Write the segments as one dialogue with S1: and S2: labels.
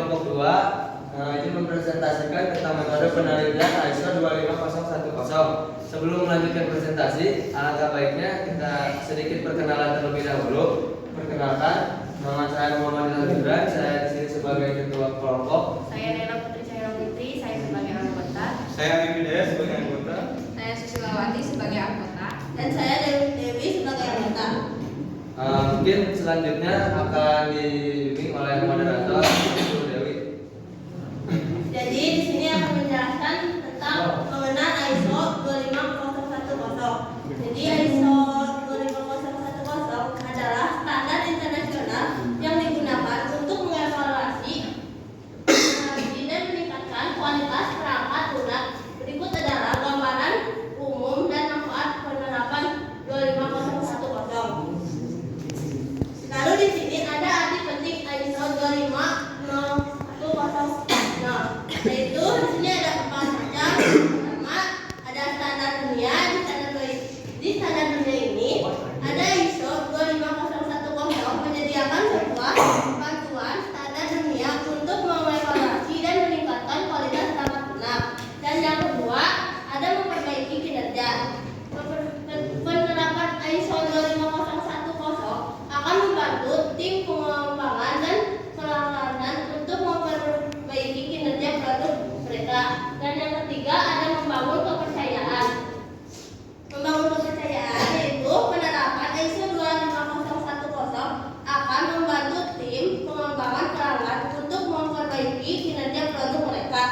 S1: kelompok 2 ini mempresentasikan tentang metode penelitian ISO 25010. Sebelum melanjutkan presentasi, alangkah baiknya kita sedikit perkenalan terlebih dahulu. Perkenalkan, nama saya Muhammad Gibran. Saya di sini sebagai ketua kelompok.
S2: Saya Nela Putri Cahyawati, saya sebagai anggota.
S3: Saya Bibi Daya sebagai anggota.
S2: Saya Susilawati sebagai anggota.
S4: Dan saya Dewi sebagai anggota.
S1: Mungkin selanjutnya akan dibimbing oleh moderator Ibu Dewi.
S4: Jadi di sini akan menjelaskan tentang mengenal ISO 25010. Jadi ISO 25010 adalah standar internasional yang digunakan untuk mengevaluasi dan meningkatkan kualitas perangkat lunak. Berikut adalah gambaran umum dan manfaat penerapan 25010. Lalu di sini ada arti penting ISO 25010. Yaitu di sini ada empat macam. Pertama, ada standar dunia. Di standar dunia ini ada ISO 25010 menyediakan sebuah panduan standar dunia untuk mengevaluasi dan meningkatkan kualitas perangkat lunak. Dan yang kedua, ada memperbaiki kinerja. Penerapan ISO 25010 akan membantu tim pengembangan dan pelanggaran untuk memperbaiki kinerja produk mereka. Dan yang ketiga, ada membangun kepercayaan. Membangun kepercayaan yaitu penerapan ISO 25010 akan membantu tim pengembangan pelanggan untuk memperbaiki kinerja produk mereka.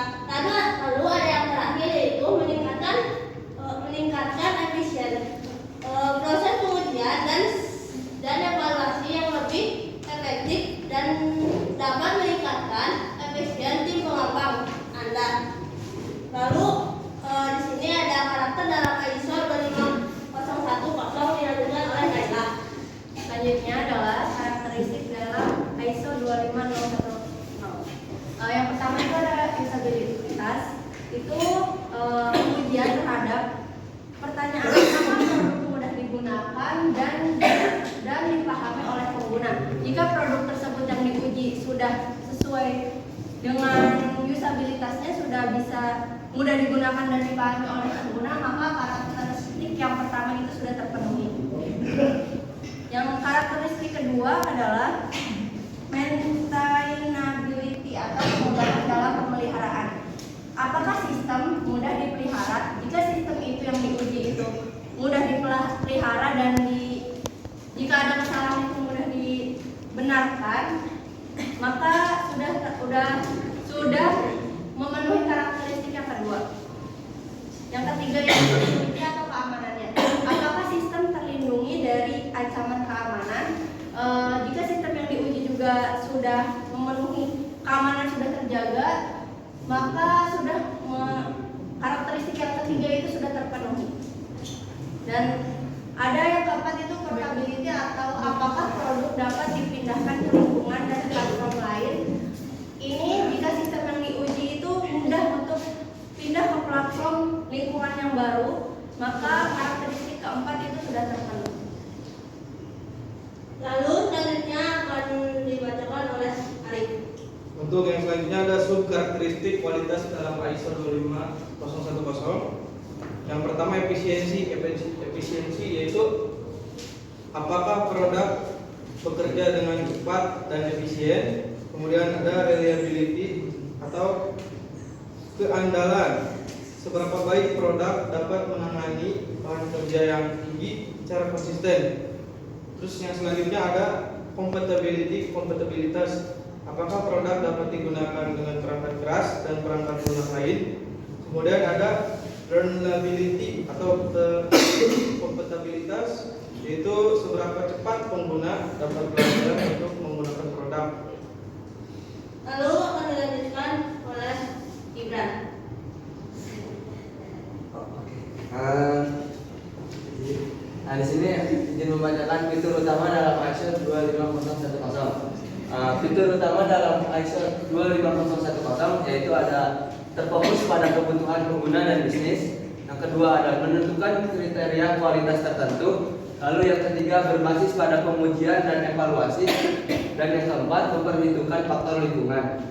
S4: Lalu ada yang terakhir yaitu meningkatkan efisien proses pengujian dan evaluasi yang lebih efektif dan dapat meningkatkan efisien tim pengembang Anda. Lalu di sini ada karakter dalam ISO 25010 dilanjutkan oleh Naila.
S2: Selanjutnya adalah karakteristik dalam ISO 25010. Yang pertama itu ada usabilitas. Itu ujian terhadap pertanyaan apakah produk mudah digunakan dan dipahami oleh pengguna. Jika produk tersebut yang diuji sudah sesuai dengan usabilitasnya, sudah bisa mudah digunakan dan dipahami oleh pengguna, maka karakteristik yang pertama itu sudah terpenuhi. Yang karakteristik kedua adalah maintainability atau kemudahan dalam pemeliharaan. Apakah sistem mudah dipelihara? Jika sistem itu yang diuji itu mudah dipelihara dan jika ada kesalahan itu mudah dibenarkan, maka sudah memenuhi karakteristik yang kedua. Yang ketiga yaitu security atau keamanannya. Apakah sistem terlindungi dari ancaman keamanan? Jika sistem yang diuji juga sudah memenuhi keamanan, sudah terjaga, maka karakteristik yang ketiga itu sudah terpenuhi. Dan ada yang keempat itu portability atau apakah produk dapat dipindahkan ke lingkungan dan platform lain. Ini jika sistem yang diuji itu mudah untuk pindah ke platform lingkungan yang baru, maka karakteristik keempat itu sudah terpenuhi.
S4: Lalu selanjutnya akan dibacakan oleh Arif.
S3: Untuk yang selanjutnya ada sub karakteristik kualitas dalam ISO 25010. Yang pertama efisiensi yaitu apakah produk bekerja dengan cepat dan efisien. Kemudian ada reliability atau keandalan, seberapa baik produk dapat menangani bahan kerja yang tinggi secara konsisten. Terus yang selanjutnya ada kompatibilitas, apakah produk dapat digunakan dengan perangkat keras dan perangkat lunak lain. Kemudian ada learnability atau kompatibilitas, yaitu seberapa cepat pengguna dapat belajar untuk menggunakan produk.
S4: Lalu akan dilanjutkan oleh Gibran.
S1: Di sini izin membacakan fitur utama dalam ISO 25010. Fitur utama dalam ISO 25010 yaitu ada terfokus pada kebutuhan pengguna dan bisnis. Yang kedua ada menentukan kriteria kualitas tertentu. Lalu yang ketiga berbasis pada pengujian dan evaluasi. Dan yang keempat memperhitungkan faktor lingkungan.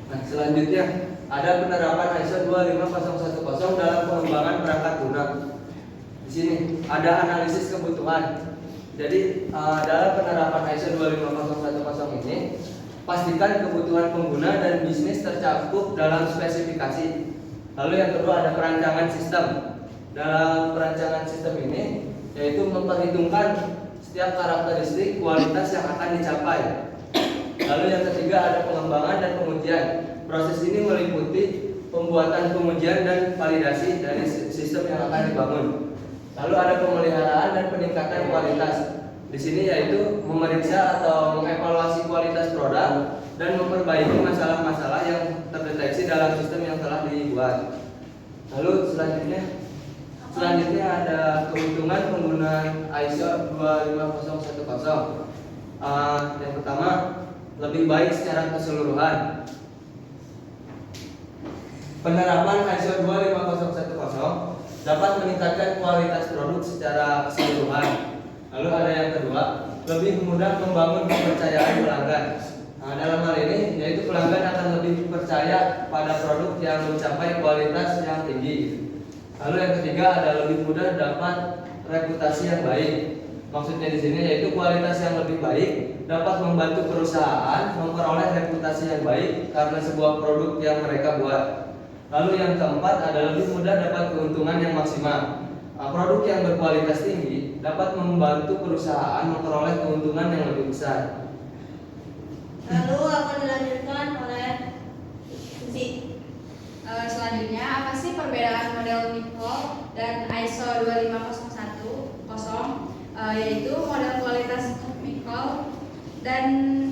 S1: Nah, selanjutnya ada penerapan ISO 25010 dalam pengembangan perangkat lunak. Di sini ada analisis kebutuhan. Jadi dalam penerapan ISO 25010 ini pastikan kebutuhan pengguna dan bisnis tercakup dalam spesifikasi. Lalu yang kedua ada perancangan sistem. Dalam perancangan sistem ini yaitu memperhitungkan setiap karakteristik kualitas yang akan dicapai. Lalu yang ketiga ada pengembangan dan pengujian. Proses ini meliputi pembuatan pengujian dan validasi dari sistem yang akan dibangun. Lalu ada pemeliharaan dan peningkatan kualitas. Di sini yaitu memeriksa atau mengevaluasi kualitas produk dan memperbaiki masalah-masalah yang terdeteksi dalam sistem yang telah dibuat. Lalu selanjutnya ada keuntungan penggunaan ISO 25010. Yang pertama, lebih baik secara keseluruhan. Penerapan ISO 25010 dapat meningkatkan kualitas produk secara keseluruhan. Lalu ada yang kedua, lebih mudah membangun kepercayaan pelanggan. Dalam hal ini yaitu pelanggan akan lebih percaya pada produk yang mencapai kualitas yang tinggi. Lalu yang ketiga ada lebih mudah dapat reputasi yang baik. Maksudnya di sini yaitu kualitas yang lebih baik dapat membantu perusahaan memperoleh reputasi yang baik karena sebuah produk yang mereka buat. Lalu yang keempat ada lebih mudah dapat keuntungan yang maksimal. Produk yang berkualitas tinggi dapat membantu perusahaan memperoleh keuntungan yang lebih besar.
S4: Lalu akan dilanjutkan oleh Susi.
S2: Selanjutnya, apa sih perbedaan model Nicole dan ISO 25010? Yaitu model kualitas Nicole dan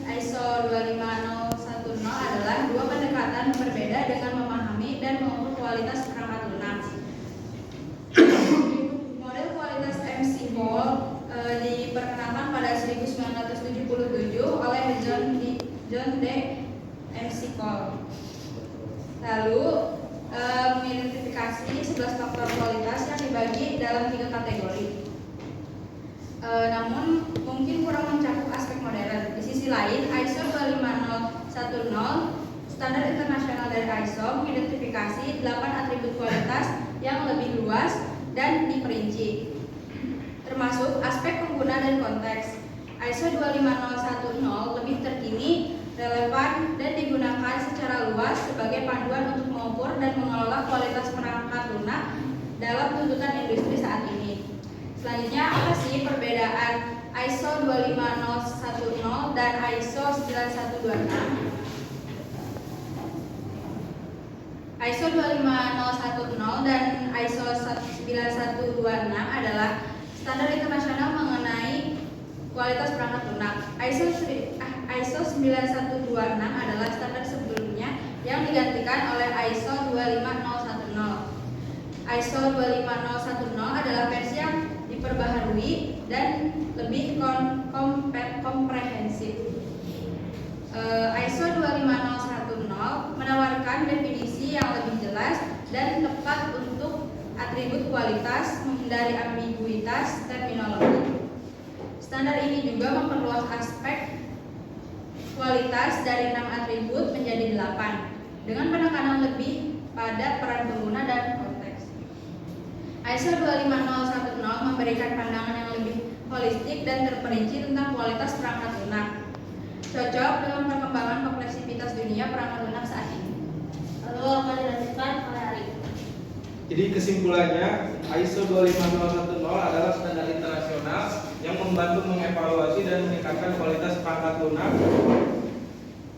S2: ISO 25010 adalah dua pendekatan berbeda dengan memahami dan mengukur kualitas perangkat lunak. Model kualitas MC Cole diperkenalkan pada 1977 oleh John D. MC Cole. Lalu mengidentifikasi 11 faktor kualitas yang dibagi dalam 3 kategori. Namun mungkin kurang mencakup aspek modern. Di sisi lain, ISO 25010 standar internasional dari ISO mengidentifikasi 8 atribut kualitas yang lebih luas dan diperinci, termasuk aspek pengguna dan konteks. ISO 25010 lebih terkini, relevan, dan digunakan secara luas sebagai panduan untuk mengukur dan mengelola kualitas perangkat lunak dalam tuntutan industri saat ini. Selanjutnya, apa sih perbedaan ISO 25010 dan ISO 9126? ISO 25010 dan ISO 9126 adalah standar internasional mengenai kualitas perangkat lunak. ISO 9126 adalah standar sebelumnya yang digantikan oleh ISO 25010. ISO 25010 adalah versi yang diperbaharui dan lebih komprehensif. ISO 25010 menawarkan definisi yang lebih jelas dan tepat untuk atribut kualitas, menghindari ambiguitas terminologi. Standar ini juga memperluas aspek kualitas dari 6 atribut menjadi 8 dengan penekanan lebih pada peran pengguna dan konteks. ISO 25010 memberikan pandangan yang lebih holistik dan terperinci tentang kualitas perangkat lunak, cocok dengan perkembangan kompleksitas dunia perangkat lunak saat ini.
S4: Lalu akan dilanjutkan oleh Ari.
S3: Jadi kesimpulannya, ISO 25010 adalah standar internasional yang membantu mengevaluasi dan meningkatkan kualitas perangkat lunak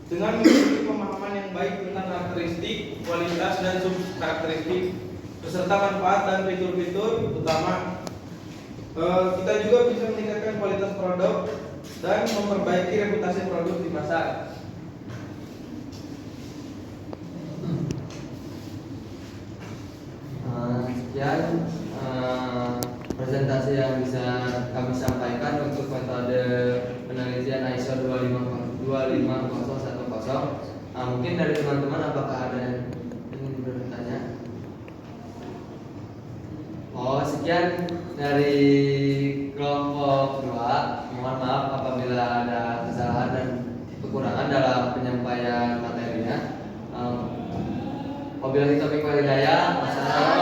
S3: dengan memiliki pemahaman yang baik tentang karakteristik, kualitas, dan subkarakteristik beserta manfaat dan fitur-fitur utama. Kita juga bisa meningkatkan kualitas produk dan memperbaiki reputasi produk di pasar.
S1: Sekian presentasi yang bisa kami sampaikan untuk metode penelitian ISO 25010. Mungkin dari teman-teman apakah ada yang ingin bertanya? Sekian dari kelompok 2. Mohon maaf apabila ada kesalahan dan kekurangan dalam penyampaian materinya. Wabillahi taufiq wal hidayah. Wassalamualaikum